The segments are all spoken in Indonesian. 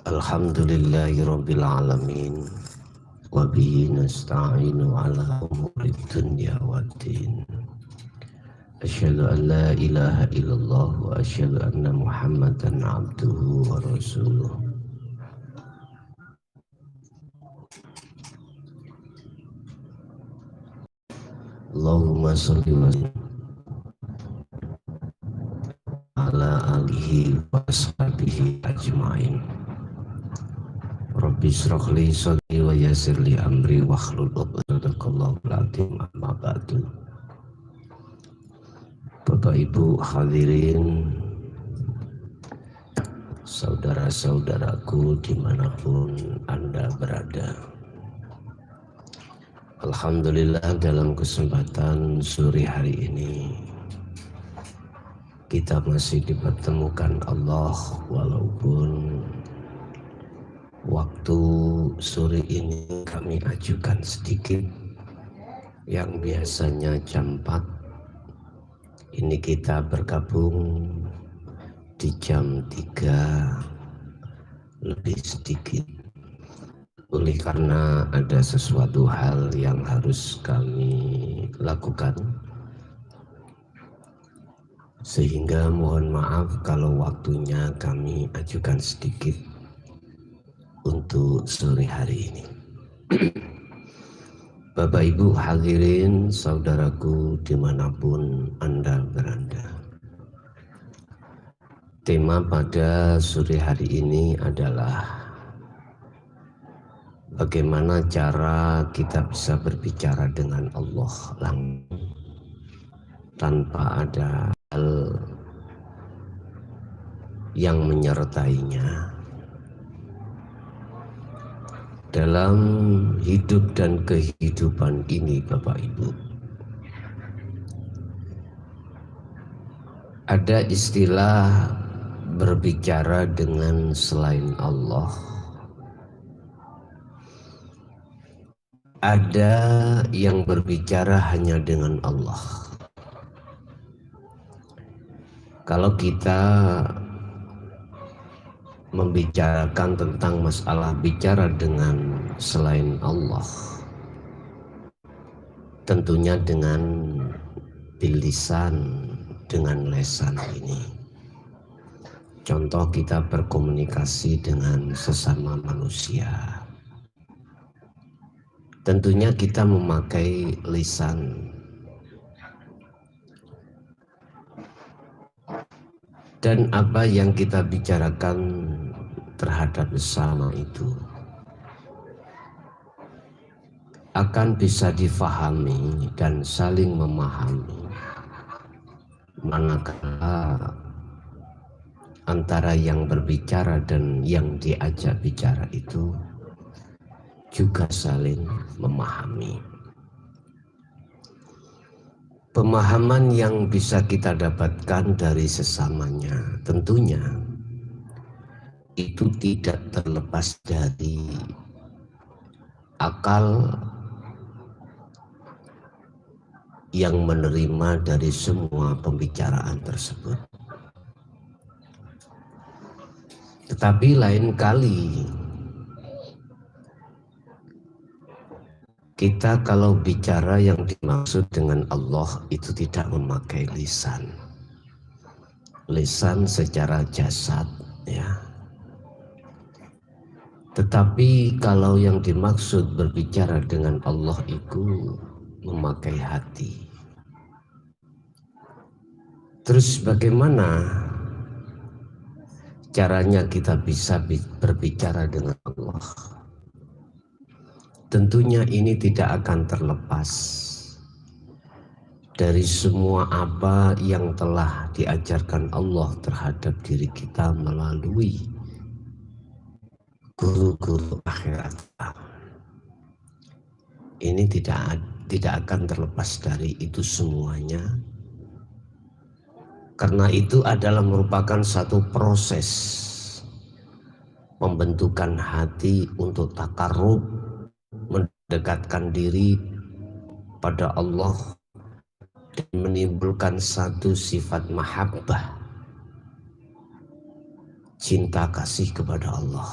Alhamdulillahirabbil alamin wa bihi nasta'inu ala umuri dunya waddin. Asyhadu an la ilaha illallah wa asyhadu anna Muhammadan abduhu wa rasuluh. Allahumma shalli wa sallim ala alihi wa ashabihi ajmain. Rabbi shrah li sadri wa yassir li amri wahlul 'uqdatam amma ba'du. Bapak Ibu hadirin, saudara-saudaraku dimanapun Anda berada, alhamdulillah dalam kesempatan sore hari ini kita masih dipertemukan Allah, walaupun waktu sore ini kami ajukan sedikit. Yang biasanya jam 4, ini kita bergabung di jam 3 lebih sedikit, oleh karena ada sesuatu hal yang harus kami lakukan, sehingga mohon maaf kalau waktunya kami ajukan sedikit untuk sore hari ini. Bapak Ibu hadirin, saudaraku dimanapun Anda berada, tema pada sore hari ini adalah bagaimana cara kita bisa berbicara dengan Allah langsung tanpa ada hal yang menyertainya dalam hidup dan kehidupan ini. Bapak Ibu, ada istilah berbicara dengan selain Allah, ada yang berbicara hanya dengan Allah. Kalau kita membicarakan tentang masalah bicara dengan selain Allah, tentunya dengan bilisan, dengan lesan ini. Contoh, kita berkomunikasi dengan sesama manusia, tentunya kita memakai lisan. Dan apa yang kita bicarakan terhadap sesama itu akan bisa difahami dan saling memahami manakala antara yang berbicara dan yang diajak bicara itu juga saling memahami. Pemahaman yang bisa kita dapatkan dari sesamanya tentunya itu tidak terlepas dari akal yang menerima dari semua pembicaraan tersebut. Tetapi lain kali kita kalau bicara yang dimaksud dengan Allah itu tidak memakai lisan. Lisan secara jasad, ya. Tetapi kalau yang dimaksud berbicara dengan Allah itu memakai hati. Terus bagaimana caranya kita bisa berbicara dengan Allah? Tentunya ini tidak akan terlepas dari semua apa yang telah diajarkan Allah terhadap diri kita melalui guru-guru akhirat. Ini tidak akan terlepas dari itu semuanya, karena itu adalah merupakan satu proses pembentukan hati untuk takarrub, mendekatkan diri pada Allah dan menimbulkan satu sifat mahabbah, cinta kasih kepada Allah.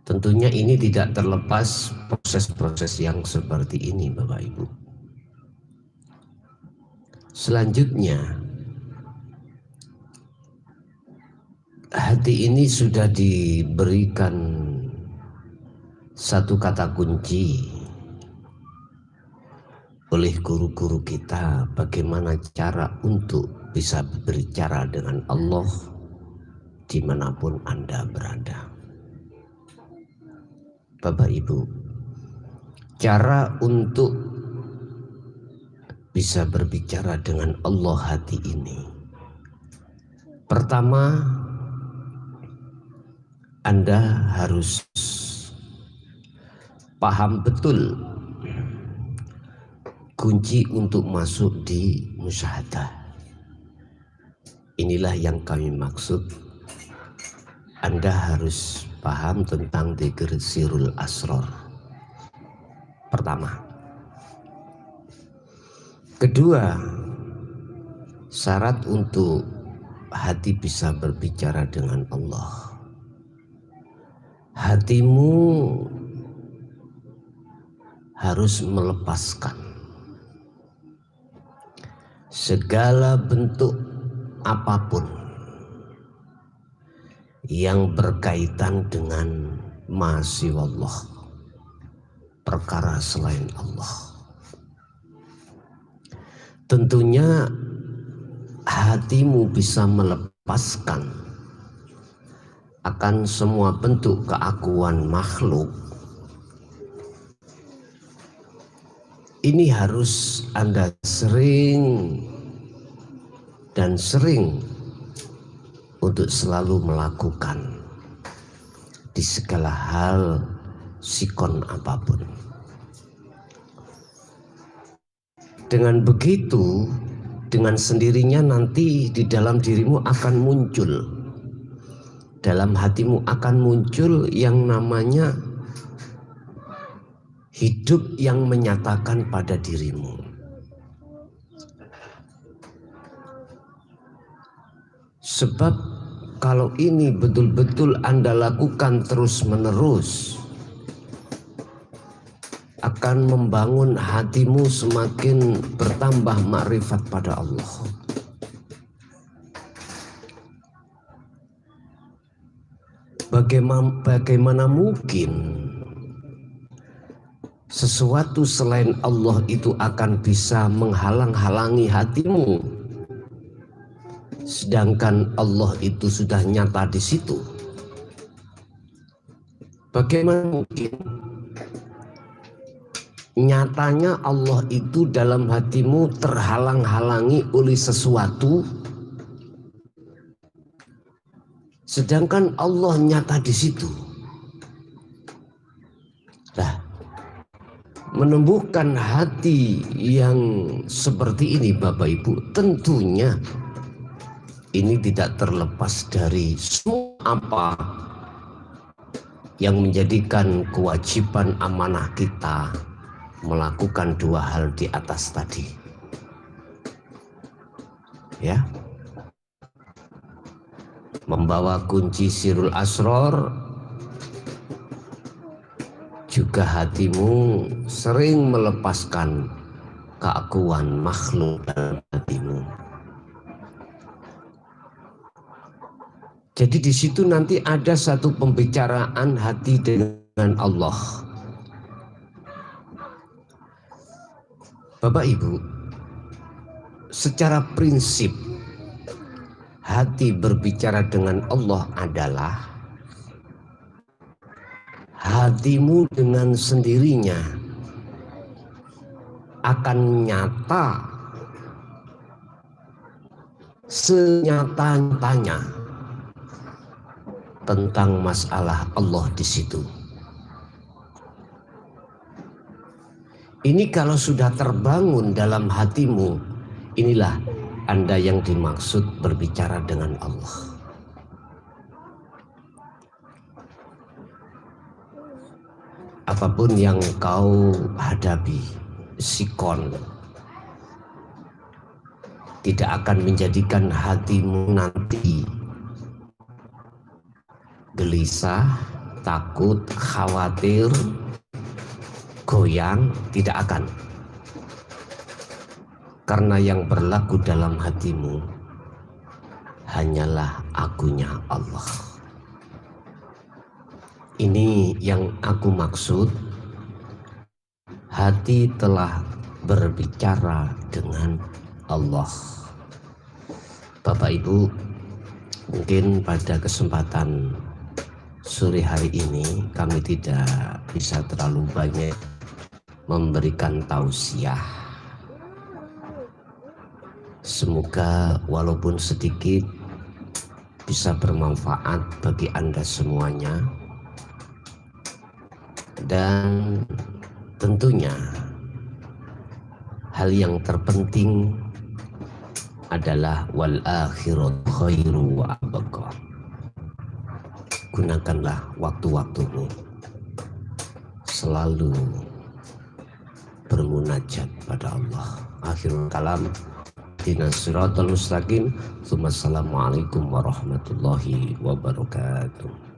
Tentunya ini tidak terlepas proses-proses yang seperti ini, Bapak Ibu. Selanjutnya, hati ini sudah diberikan satu kata kunci oleh guru-guru kita, bagaimana cara untuk bisa berbicara dengan Allah dimanapun Anda berada. Bapak Ibu, cara untuk bisa berbicara dengan Allah hati ini, pertama, Anda harus paham betul kunci untuk masuk di musyahadah. Inilah yang kami maksud. Anda harus paham tentang dzikir sirul asror. Pertama. Kedua, syarat untuk hati bisa berbicara dengan Allah, hatimu harus melepaskan segala bentuk apapun yang berkaitan dengan ma'asiwallah, perkara selain Allah. Tentunya hatimu bisa melepaskan akan semua bentuk keakuan makhluk. Ini harus Anda sering dan sering untuk selalu melakukan di segala hal, sikon apapun. Dengan begitu, dengan sendirinya nanti di dalam dirimu akan muncul, dalam hatimu akan muncul yang namanya hidup yang menyatakan pada dirimu. Sebab kalau ini betul-betul Anda lakukan terus-menerus, akan membangun hatimu semakin bertambah makrifat pada Allah. Bagaimana mungkin sesuatu selain Allah itu akan bisa menghalang-halangi hatimu, sedangkan Allah itu sudah nyata di situ? Bagaimana mungkin? Nyatanya Allah itu dalam hatimu terhalang-halangi oleh sesuatu, sedangkan Allah nyata di situ. Nah, menumbuhkan hati yang seperti ini, Bapak Ibu, tentunya ini tidak terlepas dari semua apa yang menjadikan kewajiban amanah kita melakukan dua hal di atas tadi. Ya. Membawa kunci sirul asror, juga hatimu sering melepaskan keakuan makhluk dalam hatimu. Jadi di situ nanti ada satu pembicaraan hati dengan Allah. Bapak Ibu, secara prinsip hati berbicara dengan Allah adalah hatimu dengan sendirinya akan nyata senyata-nyatanya tentang masalah Allah di situ. Ini kalau sudah terbangun dalam hatimu, inilah Anda yang dimaksud berbicara dengan Allah. Apapun yang kau hadapi, sikon, tidak akan menjadikan hatimu nanti gelisah, takut, khawatir, goyang, tidak akan. Karena yang berlaku dalam hatimu hanyalah akunya Allah. Ini yang aku maksud, hati telah berbicara dengan Allah. Bapak Ibu, mungkin pada kesempatan sore hari ini kami tidak bisa terlalu banyak memberikan tausiah. Semoga walaupun sedikit bisa bermanfaat bagi Anda semuanya. Dan tentunya hal yang terpenting adalah wal akhiratu khairu wa abqa. Gunakanlah waktu-waktumu selalu bermunajat pada Allah. Akhirul kalam, ihdinas siratal mustaqim. Assalamualaikum warahmatullahi wabarakatuh.